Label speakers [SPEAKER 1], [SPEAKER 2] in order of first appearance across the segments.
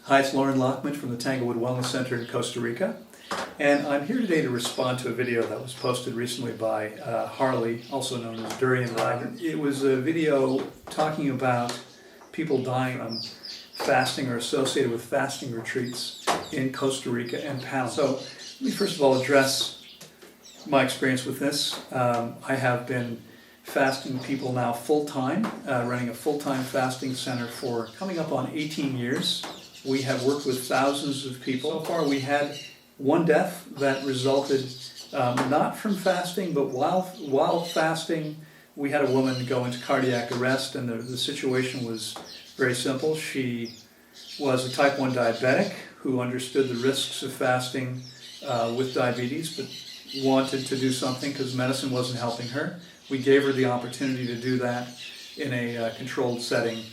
[SPEAKER 1] Hi, it's Loren Lockman from the Tanglewood Wellness Center in Costa Rica, and I'm here today to respond to a video that was posted recently by Harley, also known as Durianrider. It was a video talking about people dying from fasting or associated with fasting retreats in Costa Rica and Panama. So let me first of all address my experience with this. I have been fasting people now full-time, running a full-time fasting center for coming up on 18 years. We have worked with thousands of people. So far we had one death that resulted not from fasting, but while fasting we had a woman go into cardiac arrest, and the situation was very simple. She was a type 1 diabetic who understood the risks of fasting with diabetes, but wanted to do something because medicine wasn't helping her. We gave her the opportunity to do that in a controlled setting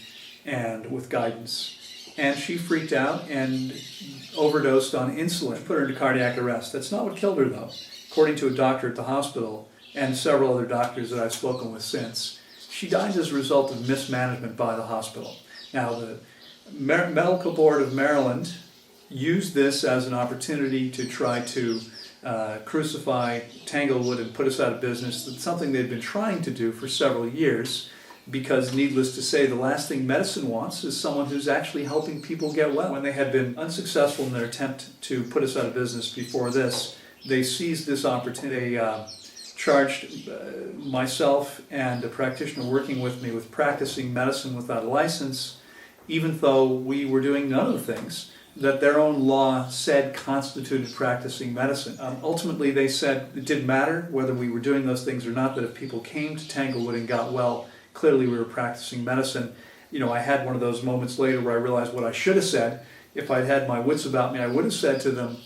[SPEAKER 1] and with guidance. And she freaked out and overdosed on insulin, put her into cardiac arrest. That's not what killed her, though. According to a doctor at the hospital and several other doctors that I've spoken with since, she died as a result of mismanagement by the hospital. Now, the Medical Board of Maryland used this as an opportunity to try to crucify Tanglewood and put us out of business. That's something they've been trying to do for several years, because needless to say, the last thing medicine wants is someone who's actually helping people get well. When they had been unsuccessful in their attempt to put us out of business before this, they seized this opportunity. They charged myself and a practitioner working with me with practicing medicine without a license, even though we were doing none of the things that their own law said constituted practicing medicine. Ultimately, they said it didn't matter whether we were doing those things or not, that if people came to Tanglewood and got well, clearly we were practicing medicine. You know, I had one of those moments later where I realized what I should have said. If I'd had my wits about me, I would have said to them,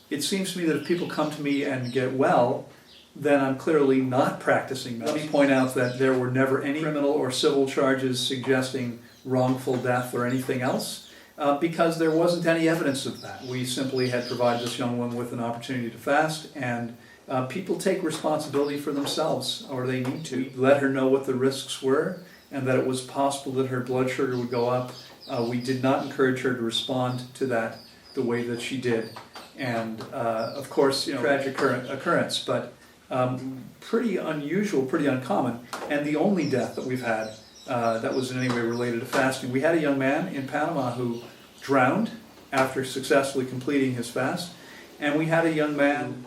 [SPEAKER 1] it seems to me that if people come to me and get well, then I'm clearly not practicing medicine. Let me point out that there were never any criminal or civil charges suggesting wrongful death or anything else, because there wasn't any evidence of that. We simply had provided this young woman with an opportunity to fast, and people take responsibility for themselves, or they need to. We let her know what the risks were and that it was possible that her blood sugar would go up. We did not encourage her to respond to that the way that she did. And of course, you know, tragic occurrence, but pretty unusual, pretty uncommon, and the only death that we've had that was in any way related to fasting. We had a young man in Panama who drowned after successfully completing his fast, and we had a young man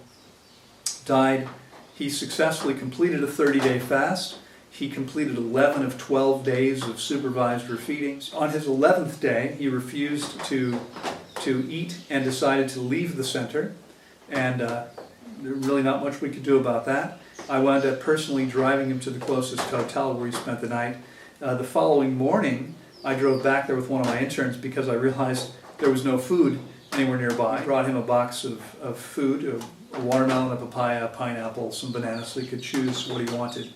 [SPEAKER 1] died. He successfully completed a 30-day fast. He completed 11 of 12 days of supervised refeeding. On his 11th day, he refused to eat and decided to leave the center, and there's really not much we could do about that. I wound up personally driving him to the closest hotel where he spent the night. The following morning, I drove back there with one of my interns because I realized there was no food anywhere nearby. I brought him a box of food, a watermelon, a papaya, a pineapple, some bananas, so he could choose what he wanted.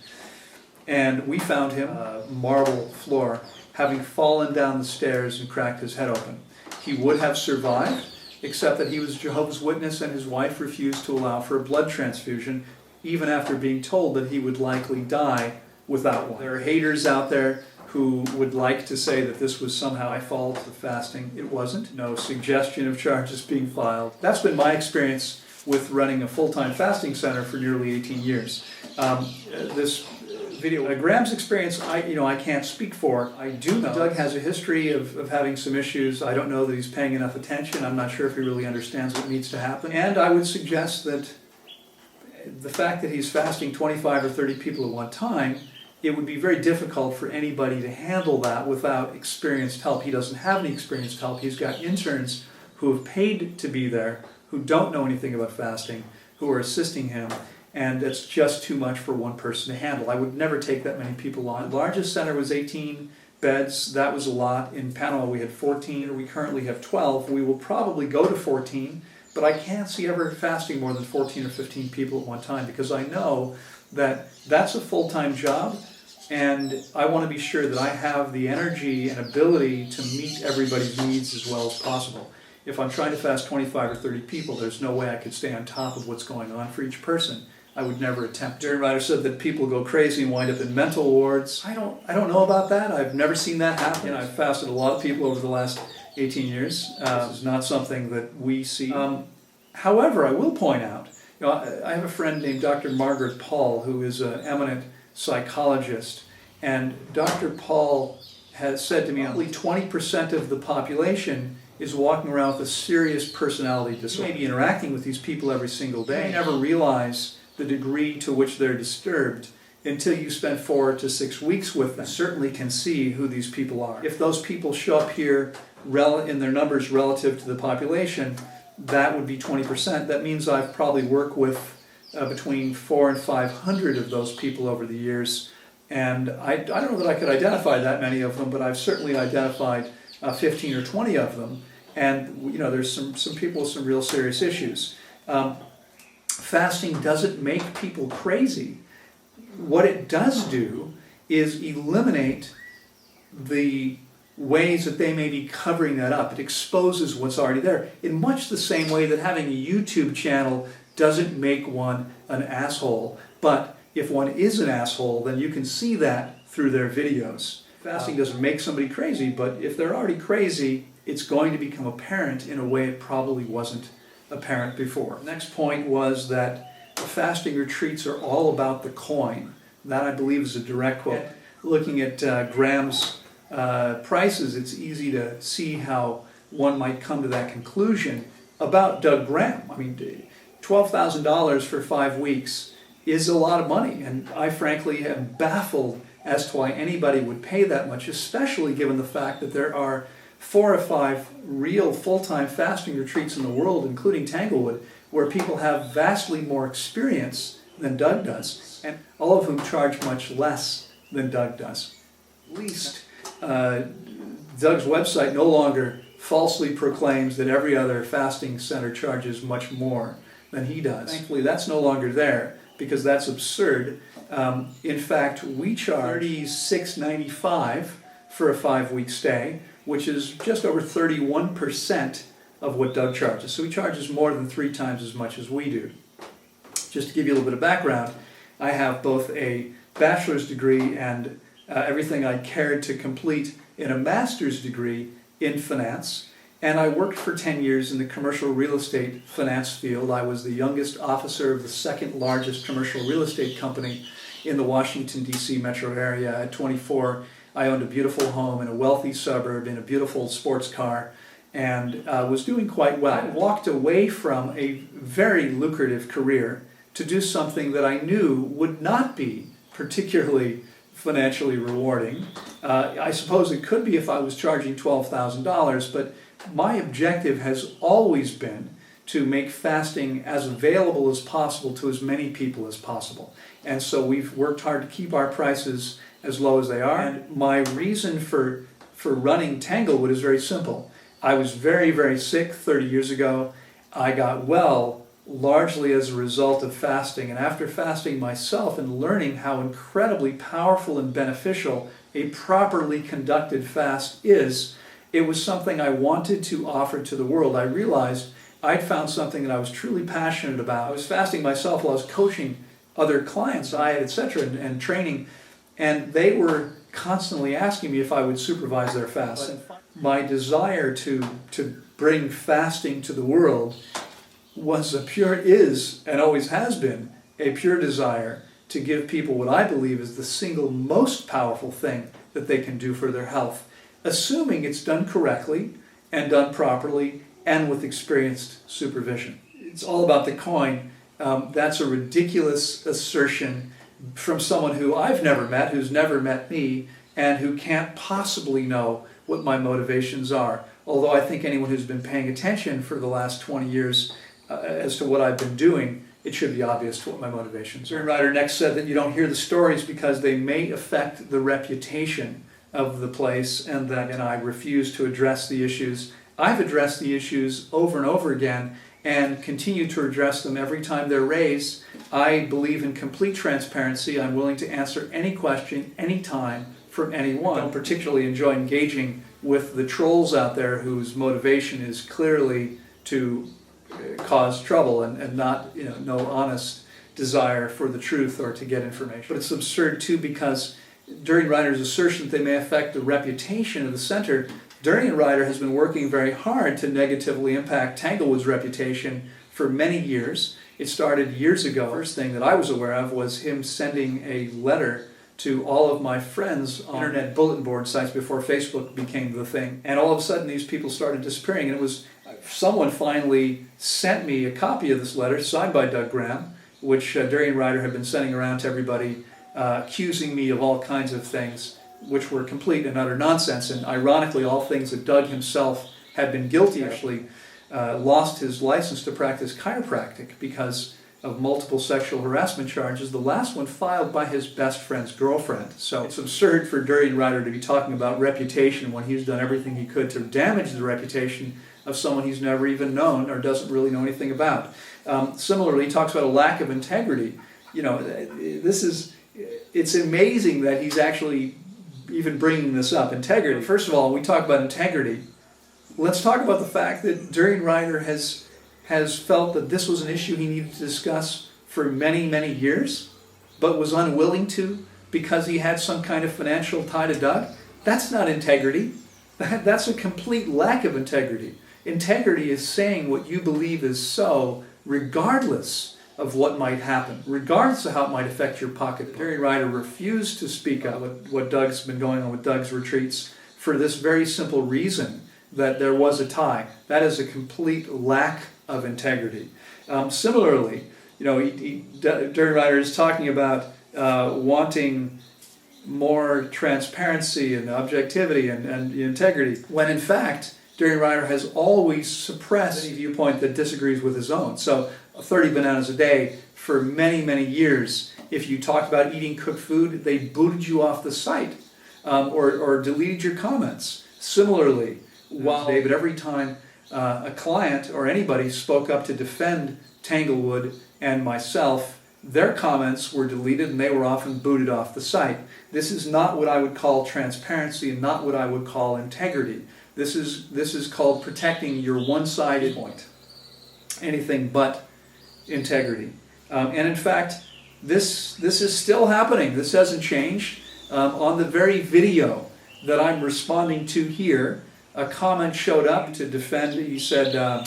[SPEAKER 1] And we found him marble floor, having fallen down the stairs and cracked his head open. He would have survived, except that he was Jehovah's Witness and his wife refused to allow for a blood transfusion, even after being told that he would likely die without one. There are haters out there who would like to say that this was somehow my fault of fasting. It wasn't. No suggestion of charges being filed. That's been my experience with running a full-time fasting center for nearly 18 years. This video, Graham's experience, I can't speak for. I do know Doug has a history of having some issues. I don't know that he's paying enough attention. I'm not sure if he really understands what needs to happen. And I would suggest that the fact that he's fasting 25 or 30 people at one time, it would be very difficult for anybody to handle that without experienced help. He doesn't have any experienced help. He's got interns who have paid to be there, who don't know anything about fasting, who are assisting him, and it's just too much for one person to handle. I would never take that many people on. The largest center was 18 beds. That was a lot. In Panama we had 14, we currently have 12. We will probably go to 14, but I can't see ever fasting more than 14 or 15 people at one time, because I know that that's a full-time job, and I want to be sure that I have the energy and ability to meet everybody's needs as well as possible. If I'm trying to fast 25 or 30 people, there's no way I could stay on top of what's going on for each person. I would never attempt. Durianrider said that people go crazy and wind up in mental wards. I don't know about that. I've never seen that happen. I've fasted a lot of people over the last 18 years. This is not something that we see. However, I will point out, I have a friend named Dr. Margaret Paul, who is an eminent psychologist, and Dr. Paul has said to me, only 20% of the population is walking around with a serious personality disorder. You may be interacting with these people every single day. You never realize the degree to which they're disturbed until you spend 4 to 6 weeks with them. You certainly can see who these people are. If those people show up here in their numbers relative to the population, that would be 20%. That means I've probably worked with between 400 and 500 of those people over the years. And I don't know that I could identify that many of them, but I've certainly identified 15 or 20 of them. And there's some people with some real serious issues. Fasting doesn't make people crazy. What it does do is eliminate the ways that they may be covering that up. It exposes what's already there in much the same way that having a YouTube channel doesn't make one an asshole. But if one is an asshole, then you can see that through their videos. Fasting doesn't make somebody crazy, but if they're already crazy, it's going to become apparent in a way it probably wasn't apparent before. Next point was that fasting retreats are all about the coin. That, I believe, is a direct quote. Looking at Graham's prices, it's easy to see how one might come to that conclusion about Doug Graham. I mean, $12,000 for 5 weeks is a lot of money, and I frankly am baffled as to why anybody would pay that much, especially given the fact that there are 4 or 5 real full-time fasting retreats in the world, including Tanglewood, where people have vastly more experience than Doug does, and all of whom charge much less than Doug does. At least Doug's website no longer falsely proclaims that every other fasting center charges much more than he does. Thankfully, that's no longer there, because that's absurd. In fact, we charge $36.95 for a 5-week stay, which is just over 31% of what Doug charges. So he charges more than 3 times as much as we do. Just to give you a little bit of background, I have both a bachelor's degree and everything I cared to complete in a master's degree in finance. And I worked for 10 years in the commercial real estate finance field. I was the youngest officer of the 2nd largest commercial real estate company in the Washington, D.C. metro area. At 24, I owned a beautiful home in a wealthy suburb in a beautiful sports car, and was doing quite well. I walked away from a very lucrative career to do something that I knew would not be particularly financially rewarding. I suppose it could be if I was charging $12,000, but my objective has always been to make fasting as available as possible to as many people as possible. And so we've worked hard to keep our prices as low as they are. And my reason for running Tanglewood is very simple. I was very, very sick 30 years ago. I got well largely as a result of fasting. And after fasting myself and learning how incredibly powerful and beneficial a properly conducted fast is, it was something I wanted to offer to the world. I realized I'd found something that I was truly passionate about. I was fasting myself while I was coaching other clients, diet, etc., and training, and they were constantly asking me if I would supervise their fast. My desire to bring fasting to the world is and always has been a pure desire to give people what I believe is the single most powerful thing that they can do for their health, assuming it's done correctly and done properly and with experienced supervision. It's all about the coin. That's a ridiculous assertion from someone who I've never met, who's never met me, and who can't possibly know what my motivations are. Although I think anyone who's been paying attention for the last 20 years as to what I've been doing, it should be obvious what my motivations are. Durianrider next said that you don't hear the stories because they may affect the reputation of the place, and that I refuse to address the issues. I've addressed the issues over and over again and continue to address them every time they're raised. I believe in complete transparency. I'm willing to answer any question, anytime, from anyone. I don't particularly enjoy engaging with the trolls out there whose motivation is clearly to cause trouble and not, no honest desire for the truth or to get information. But it's absurd too, because Durianrider's assertion that they may affect the reputation of the center, Durianrider has been working very hard to negatively impact Tanglewood's reputation for many years. It started years ago. The first thing that I was aware of was him sending a letter to all of my friends on internet bulletin board sites before Facebook became the thing. And all of a sudden these people started disappearing, and it was someone finally sent me a copy of this letter signed by Doug Graham, which Durianrider had been sending around to everybody, accusing me of all kinds of things which were complete and utter nonsense, and ironically all things that Doug himself had been guilty of. Actually lost his license to practice chiropractic because of multiple sexual harassment charges, the last one filed by his best friend's girlfriend. So it's absurd for Durianrider to be talking about reputation when he's done everything he could to damage the reputation of someone he's never even known or doesn't really know anything about. Similarly, he talks about a lack of integrity. You know, it's amazing that he's actually even bringing this up, integrity. First of all, when we talk about integrity, let's talk about the fact that Durianrider has felt that this was an issue he needed to discuss for many, many years, but was unwilling to because he had some kind of financial tie to Doug. That's not integrity. That's a complete lack of integrity. Integrity is saying what you believe is so, regardless of what might happen, regardless of how it might affect your pocketbook. Durianrider refused to speak up what Doug's been going on with Doug's retreats for this very simple reason, that there was a tie. That is a complete lack of integrity. Similarly, you know, Durianrider is talking about wanting more transparency and objectivity and integrity, when in fact Durianrider has always suppressed any viewpoint that disagrees with his own. So 30 bananas a day for many, many years. If you talked about eating cooked food, they booted you off the site or deleted your comments. Similarly, David, every time a client or anybody spoke up to defend Tanglewood and myself, their comments were deleted and they were often booted off the site. This is not what I would call transparency and not what I would call integrity. This is called protecting your one-sided point. Anything but integrity. And in fact, this is still happening. This hasn't changed. On the very video that I'm responding to here, a comment showed up to defend. He said,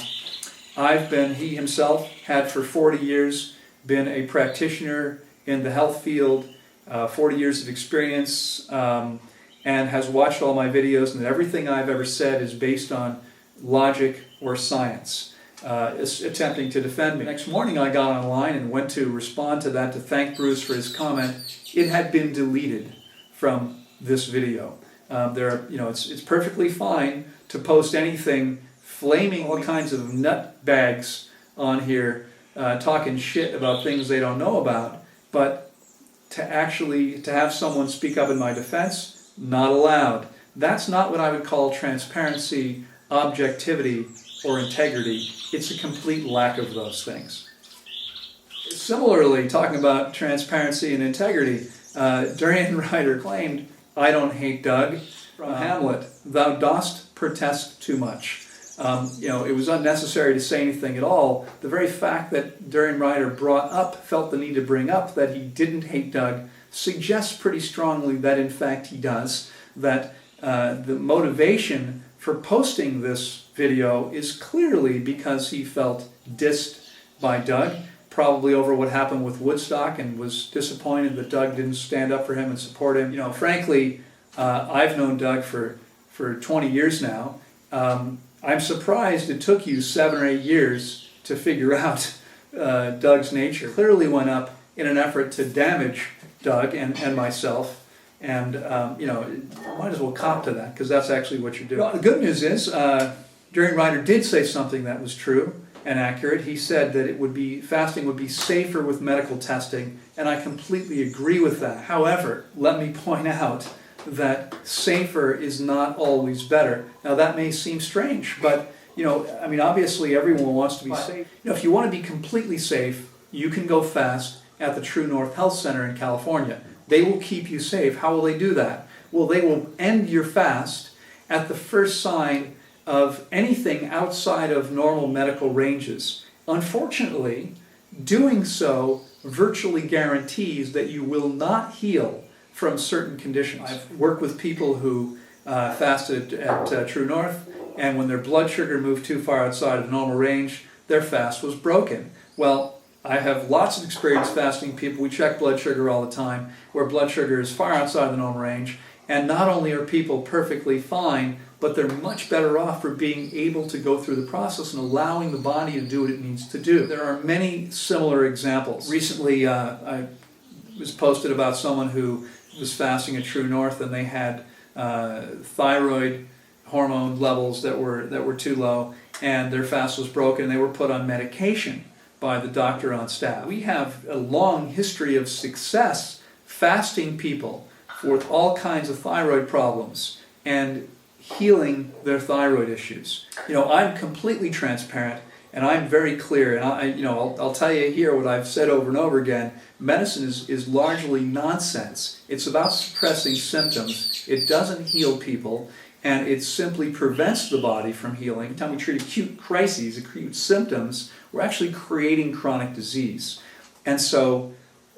[SPEAKER 1] he himself had for 40 years been a practitioner in the health field, 40 years of experience, and has watched all my videos, and that everything I've ever said is based on logic or science, attempting to defend me. Next morning I got online and went to respond to that, to thank Bruce for his comment. It had been deleted from this video. It's perfectly fine to post anything, flaming all kinds of nut bags on here, talking shit about things they don't know about, but to have someone speak up in my defense, not allowed. That's not what I would call transparency, objectivity, or integrity. It's a complete lack of those things. Similarly, talking about transparency and integrity, Durianrider claimed, "I don't hate Doug," from Hamlet, "Thou dost protest too much." It was unnecessary to say anything at all. The very fact that Durianrider felt the need to bring up that he didn't hate Doug suggests pretty strongly that in fact he does, that the motivation for posting this video is clearly because he felt dissed by Doug, probably over what happened with Woodstock, and was disappointed that Doug didn't stand up for him and support him. Frankly, I've known Doug for 20 years now. I'm surprised it took you 7 or 8 years to figure out Doug's nature. Clearly went up in an effort to damage Doug and myself, and might as well cop to that, because that's actually what you're doing. Well, the good news is Durianrider did say something that was true and accurate. He said that fasting would be safer with medical testing, and I completely agree with that. However, let me point out that safer is not always better. Now that may seem strange, but obviously everyone wants to be safe. If you want to be completely safe, you can go fast at the True North Health Center in California. They will keep you safe. How will they do that? Well, they will end your fast at the first sign of anything outside of normal medical ranges. Unfortunately, doing so virtually guarantees that you will not heal from certain conditions. I've worked with people who fasted at True North, and when their blood sugar moved too far outside of normal range, their fast was broken. Well, I have lots of experience fasting people. We check blood sugar all the time, where blood sugar is far outside the normal range, and not only are people perfectly fine, but they're much better off for being able to go through the process and allowing the body to do what it needs to do. There are many similar examples. Recently, I was posted about someone who was fasting at True North, and they had thyroid hormone levels that were too low, and their fast was broken, and they were put on medication by the doctor on staff. We have a long history of success fasting people with all kinds of thyroid problems and healing their thyroid issues. You know, I'm completely transparent, and I'm very clear, and I'll tell you here what I've said over and over again. Medicine is largely nonsense. It's about suppressing symptoms. It doesn't heal people, and it simply prevents the body from healing. Every time we treat acute crises, acute symptoms, we're actually creating chronic disease. And so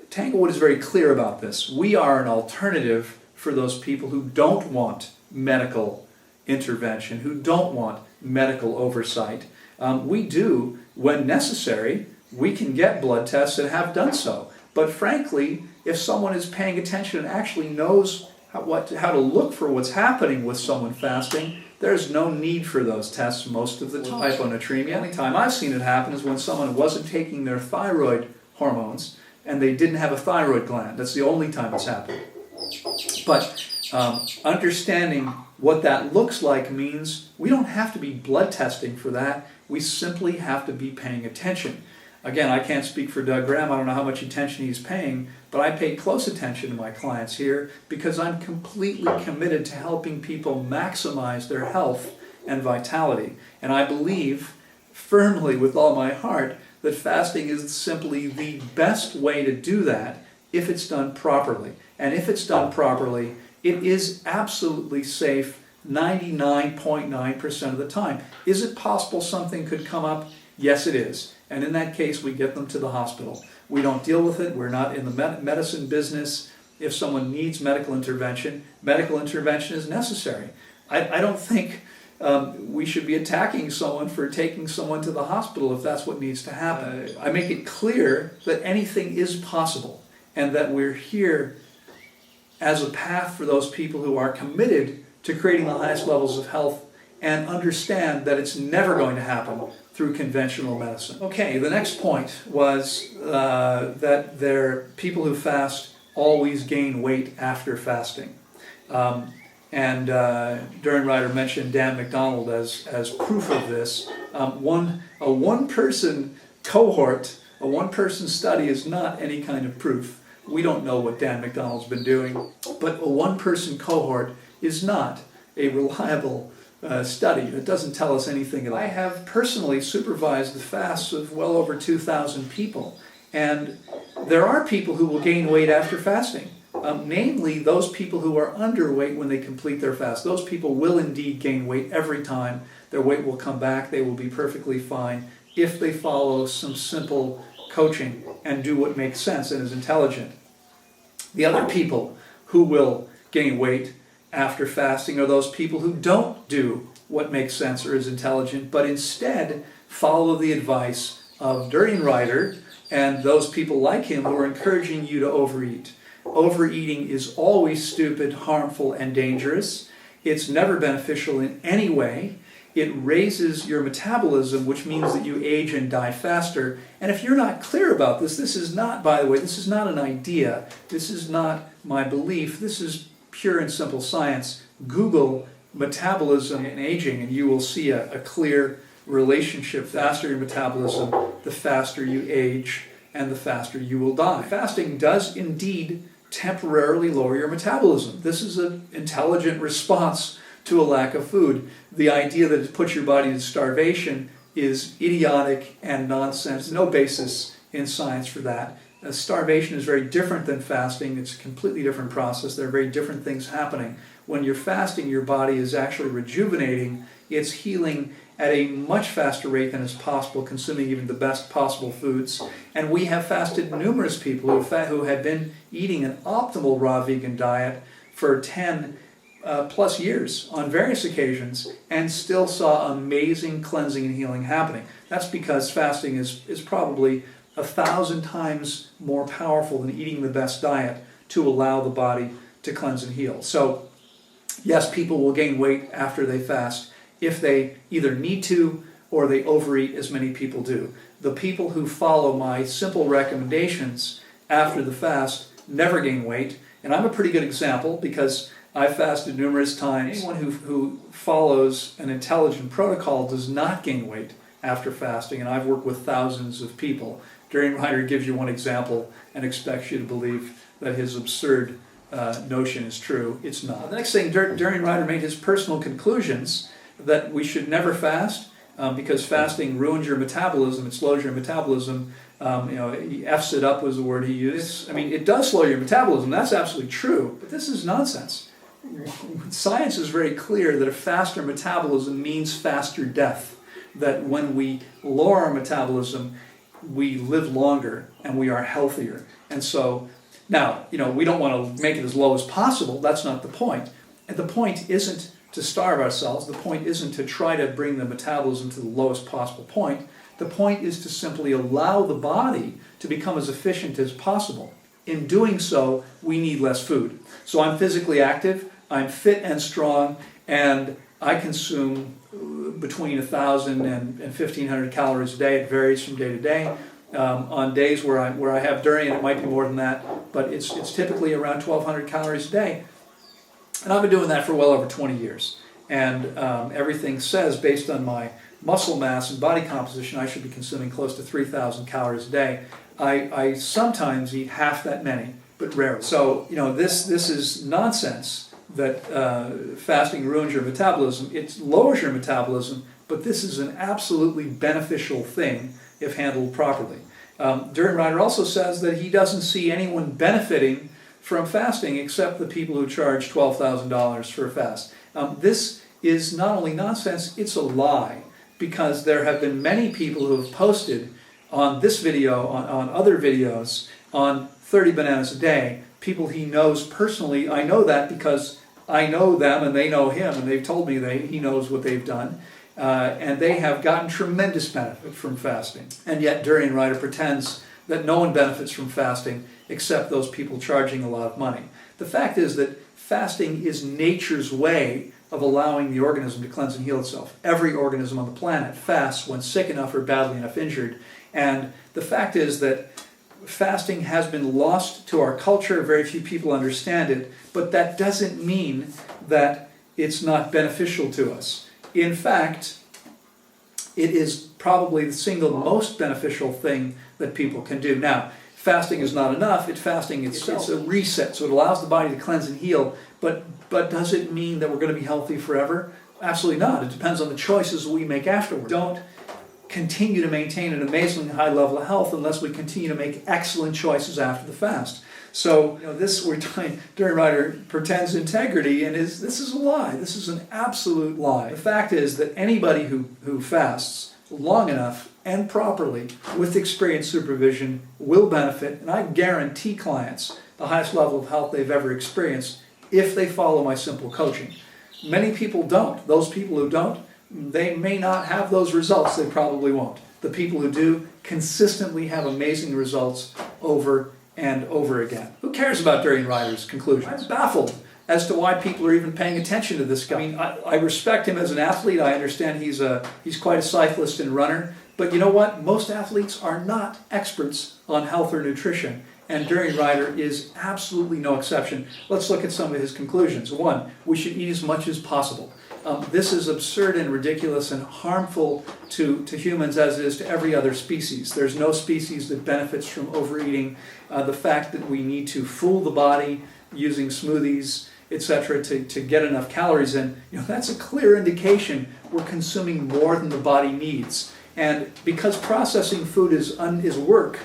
[SPEAKER 1] Tanglewood is very clear about this. We are an alternative for those people who don't want medical intervention, who don't want medical oversight. We do, when necessary, we can get blood tests and have done so. But frankly, if someone is paying attention and actually knows how to look for what's happening with someone fasting, there's no need for those tests most of the time. Hyponatremia. The only time I've seen it happen is when someone wasn't taking their thyroid hormones and they didn't have a thyroid gland. That's the only time it's happened. But understanding what that looks like means we don't have to be blood testing for that. We simply have to be paying attention. Again, I can't speak for Doug Graham. I don't know how much attention he's paying, but I pay close attention to my clients here because I'm completely committed to helping people maximize their health and vitality. And I believe firmly with all my heart that fasting is simply the best way to do that if it's done properly. And if it's done properly, it is absolutely safe 99.9% of the time. Is it possible something could come up? Yes, it is. And in that case, we get them to the hospital. We don't deal with it. We're not in the medicine business. If someone needs medical intervention is necessary. I don't think we should be attacking someone for taking someone to the hospital if that's what needs to happen. I make it clear that anything is possible and that we're here as a path for those people who are committed to creating the highest levels of health and understand that it's never going to happen through conventional medicine. Okay, the next point was that people who fast always gain weight after fasting. Durianrider mentioned Dan McDonald as proof of this. A one-person cohort, a one-person study is not any kind of proof. We don't know what Dan McDonald's been doing, but a one-person cohort is not a reliable study. It doesn't tell us anything at all. I have personally supervised the fasts of well over 2,000 people, and there are people who will gain weight after fasting. Namely, those people who are underweight when they complete their fast. Those people will indeed gain weight every time. Their weight will come back. They will be perfectly fine if they follow some simple coaching and do what makes sense and is intelligent. The other people who will gain weight after fasting are those people who don't do what makes sense or is intelligent, but instead follow the advice of Durianrider and those people like him who are encouraging you to overeat. Overeating is always stupid, harmful, and dangerous. It's never beneficial in any way. It raises your metabolism, which means that you age and die faster. And if you're not clear about this, this is not, by the way, this is not an idea. This is not my belief. This is pure and simple science. Google metabolism and aging, and you will see a clear relationship. The faster your metabolism, the faster you age, and the faster you will die. Fasting does indeed temporarily lower your metabolism. This is an intelligent response to a lack of food. The idea that it puts your body to starvation is idiotic and nonsense. No basis in science for that. Starvation is very different than fasting. It's a completely different process. There are very different things happening. When you're fasting, your body is actually rejuvenating. It's healing at a much faster rate than is possible, consuming even the best possible foods. And we have fasted numerous people who had been eating an optimal raw vegan diet for 10 plus years on various occasions and still saw amazing cleansing and healing happening. That's because fasting is probably 1,000 times more powerful than eating the best diet to allow the body to cleanse and heal. So yes, people will gain weight after they fast if they either need to or they overeat, as many people do. The people who follow my simple recommendations after the fast never gain weight, and I'm a pretty good example because I fasted numerous times. Anyone who follows an intelligent protocol does not gain weight after fasting, and I've worked with thousands of people. Durianrider gives you one example and expects you to believe that his absurd notion is true. It's not. The next thing, Durianrider made his personal conclusions that we should never fast because fasting ruins your metabolism, it slows your metabolism. He F's it up was the word he used. I mean, it does slow your metabolism, that's absolutely true, but this is nonsense. Science is very clear that a faster metabolism means faster death, that when we lower our metabolism, we live longer and we are healthier. And so, now, we don't want to make it as low as possible, that's not the point. And the point isn't to starve ourselves, the point isn't to try to bring the metabolism to the lowest possible point. The point is to simply allow the body to become as efficient as possible. In doing so, we need less food. So I'm physically active, I'm fit and strong, and I consume between 1,000 and 1,500 calories a day. It varies from day to day. On days where I have durian, it might be more than that, but it's typically around 1,200 calories a day. And I've been doing that for well over 20 years. And everything says, based on my muscle mass and body composition, I should be consuming close to 3,000 calories a day. I sometimes eat half that many, but rarely. So, this is nonsense that fasting ruins your metabolism. It lowers your metabolism, but this is an absolutely beneficial thing if handled properly. Durianrider also says that he doesn't see anyone benefiting from fasting except the people who charge $12,000 for a fast. This is not only nonsense, it's a lie, because there have been many people who have posted on this video, on other videos, on 30 bananas a day, people he knows personally. I know that because I know them and they know him, and they've told me he knows what they've done. And they have gotten tremendous benefit from fasting. And yet Durianrider pretends that no one benefits from fasting except those people charging a lot of money. The fact is that fasting is nature's way of allowing the organism to cleanse and heal itself. Every organism on the planet fasts when sick enough or badly enough injured. And the fact is that fasting has been lost to our culture. Very few people understand it, but that doesn't mean that it's not beneficial to us. In fact, it is probably the single most beneficial thing that people can do. Now, fasting is not enough. It's a reset, so it allows the body to cleanse and heal. But does it mean that we're going to be healthy forever? Absolutely not. It depends on the choices we make afterward. Don't continue to maintain an amazingly high level of health unless we continue to make excellent choices after the fast. So, Durianrider pretends integrity, and this is a lie. This is an absolute lie. The fact is that anybody who fasts long enough and properly with experienced supervision will benefit, and I guarantee clients the highest level of health they've ever experienced if they follow my simple coaching. Many people don't. Those people who don't, they may not have those results. They probably won't. The people who do consistently have amazing results over and over again. Who cares about Durianrider's conclusions? I'm baffled as to why people are even paying attention to this guy. I mean, I respect him as an athlete. I understand he's quite a cyclist and runner. But you know what? Most athletes are not experts on health or nutrition. And Durianrider is absolutely no exception. Let's look at some of his conclusions. 1, we should eat as much as possible. This is absurd and ridiculous and harmful to humans as it is to every other species. There's no species that benefits from overeating. The fact that we need to fool the body using smoothies, etc., to get enough calories in, that's a clear indication we're consuming more than the body needs. And because processing food is work,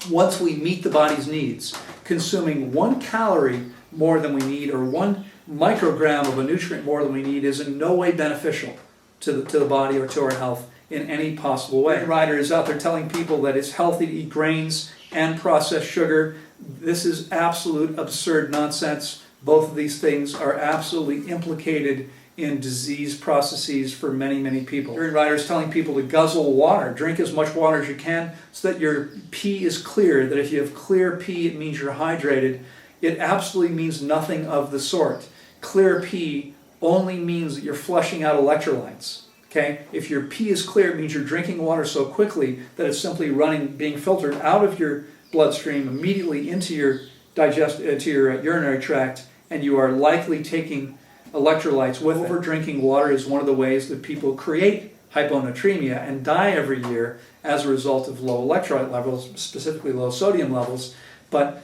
[SPEAKER 1] once we meet the body's needs, consuming 1 calorie more than we need or 1 microgram of a nutrient more than we need is in no way beneficial to the body or to our health in any possible way. Durianrider is out there telling people that it's healthy to eat grains and processed sugar. This is absolute absurd nonsense. Both of these things are absolutely implicated in disease processes for many, many people. Durianrider is telling people to guzzle water, drink as much water as you can so that your pee is clear, that if you have clear pee, it means you're hydrated. It absolutely means nothing of the sort. Clear pee only means that you're flushing out electrolytes. Okay? If your pee is clear, it means you're drinking water so quickly that it's simply being filtered out of your bloodstream immediately into your urinary tract, and you are likely taking electrolytes with it. Over drinking water is one of the ways that people create hyponatremia and die every year as a result of low electrolyte levels, specifically low sodium levels. But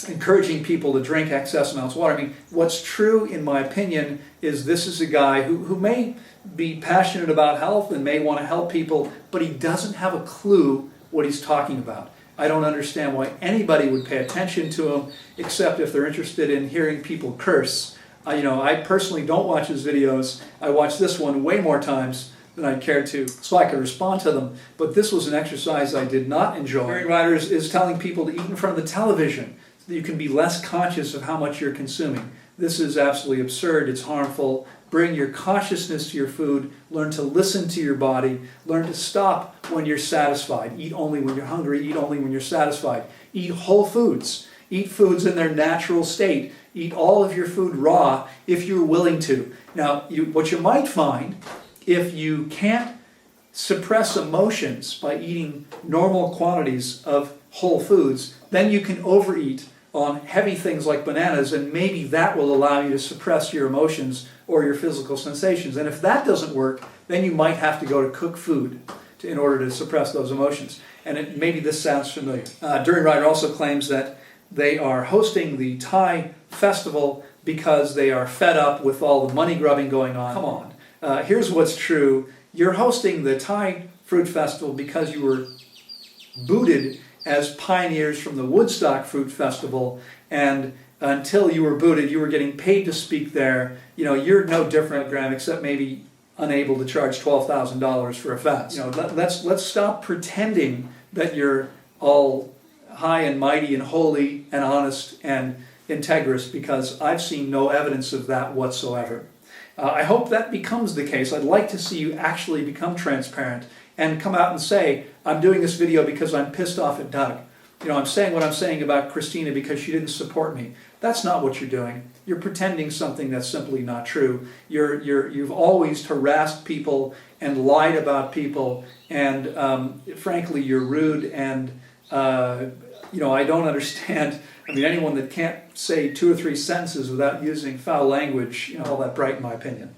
[SPEAKER 1] encouraging people to drink excess amounts of water. I mean, what's true, in my opinion, is this is a guy who may be passionate about health and may want to help people, but he doesn't have a clue what he's talking about. I don't understand why anybody would pay attention to him, except if they're interested in hearing people curse. I personally don't watch his videos. I watch this one way more times than I'd care to, so I could respond to them. But this was an exercise I did not enjoy. Durianrider is telling people to eat in front of the television so that you can be less conscious of how much you're consuming. This is absolutely absurd. It's harmful. Bring your consciousness to your food. Learn to listen to your body. Learn to stop when you're satisfied. Eat only when you're hungry. Eat only when you're satisfied. Eat whole foods. Eat foods in their natural state. Eat all of your food raw if you're willing to. Now, what you might find, if you can't suppress emotions by eating normal quantities of whole foods, then you can overeat on heavy things like bananas, and maybe that will allow you to suppress your emotions or your physical sensations. And if that doesn't work, then you might have to go to cook food in order to suppress those emotions. And maybe this sounds familiar. Durianrider also claims that they are hosting the Thai festival because they are fed up with all the money grubbing going on. Come on. Here's what's true. You're hosting the Thai Fruit Festival because you were booted as pioneers from the Woodstock Fruit Festival, and until you were booted, you were getting paid to speak there. You're no different, Graham, except maybe unable to charge $12,000 for a fest. Let's stop pretending that you're all high and mighty and holy and honest and integrous, because I've seen no evidence of that whatsoever. I hope that becomes the case. I'd like to see you actually become transparent and come out and say, I'm doing this video because I'm pissed off at Doug. I'm saying what I'm saying about Christina because she didn't support me. That's not what you're doing. You're pretending something that's simply not true. You've always harassed people and lied about people, and frankly, you're rude, and I don't understand. Anyone that can't say 2 or 3 sentences without using foul language, all that bright in my opinion.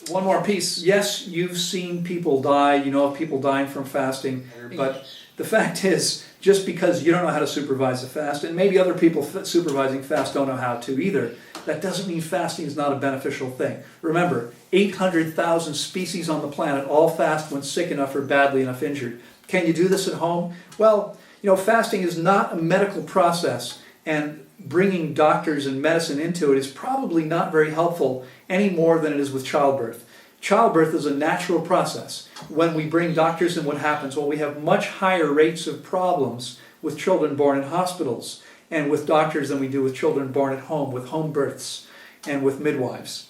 [SPEAKER 1] One more piece. Yes, you've seen people die, you know of people dying from fasting, but the fact is, just because you don't know how to supervise a fast, and maybe other people supervising fast don't know how to either, that doesn't mean fasting is not a beneficial thing. Remember, 800,000 species on the planet all fast when sick enough or badly enough injured. Can you do this at home? Well, fasting is not a medical process, and bringing doctors and medicine into it is probably not very helpful any more than it is with childbirth. Childbirth is a natural process. When we bring doctors in, what happens? Well, we have much higher rates of problems with children born in hospitals and with doctors than we do with children born at home, with home births and with midwives.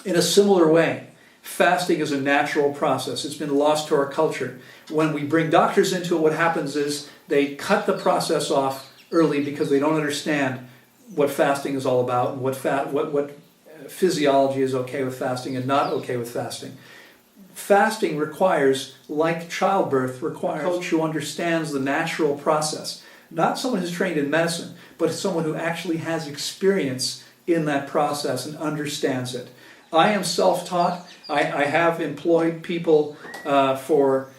[SPEAKER 1] In a similar way, fasting is a natural process. It's been lost to our culture. When we bring doctors into it, what happens is they cut the process off early because they don't understand what fasting is all about and what physiology is okay with fasting and not okay with fasting. Fasting requires, like childbirth, a coach who understands the natural process. Not someone who's trained in medicine, but someone who actually has experience in that process and understands it. I am self-taught. I have employed people for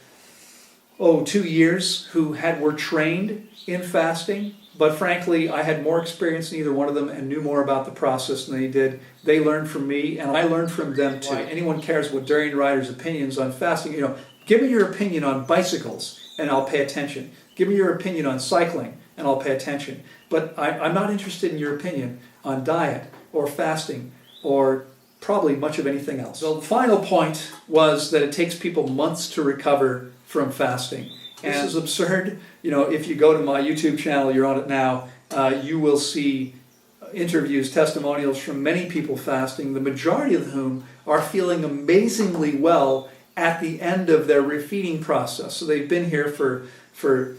[SPEAKER 1] 2 years who were trained in fasting, but frankly, I had more experience than either one of them and knew more about the process than they did. They learned from me, and I learned from them too. Why anyone cares what Durianrider's opinions on fasting, give me your opinion on bicycles, and I'll pay attention. Give me your opinion on cycling, and I'll pay attention. But I'm not interested in your opinion on diet or fasting or probably much of anything else. So the final point was that it takes people months to recover from fasting. And this is absurd. If you go to my YouTube channel, you're on it now, you will see interviews, testimonials from many people fasting, the majority of whom are feeling amazingly well at the end of their refeeding process. So they've been here for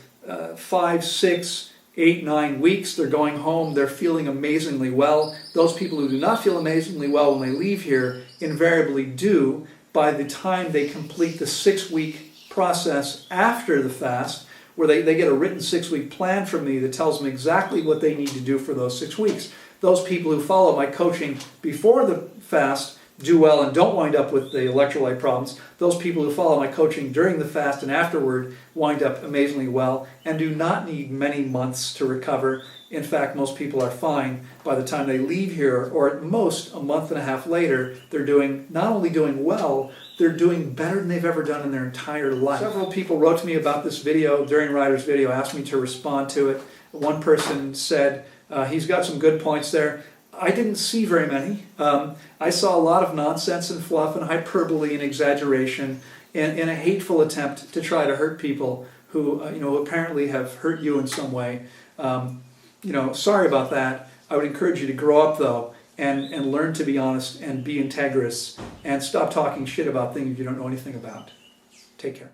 [SPEAKER 1] 5, 6, 8, 9 weeks. They're going home. They're feeling amazingly well. Those people who do not feel amazingly well when they leave here invariably do by the time they complete the 6-week process after the fast, where they get a written 6-week plan from me that tells them exactly what they need to do for those 6 weeks. Those people who follow my coaching before the fast do well and don't wind up with the electrolyte problems. Those people who follow my coaching during the fast and afterward wind up amazingly well and do not need many months to recover. In fact, most people are fine by the time they leave here, or at most a month and a half later. They're not only doing well, they're doing better than they've ever done in their entire life. Several people wrote to me about this video, Durianrider's video, asked me to respond to it. One person said he's got some good points there. I didn't see very many. I saw a lot of nonsense and fluff and hyperbole and exaggeration in a hateful attempt to try to hurt people who apparently have hurt you in some way. Sorry about that. I would encourage you to grow up, though, and learn to be honest and be integrous and stop talking shit about things you don't know anything about. Take care.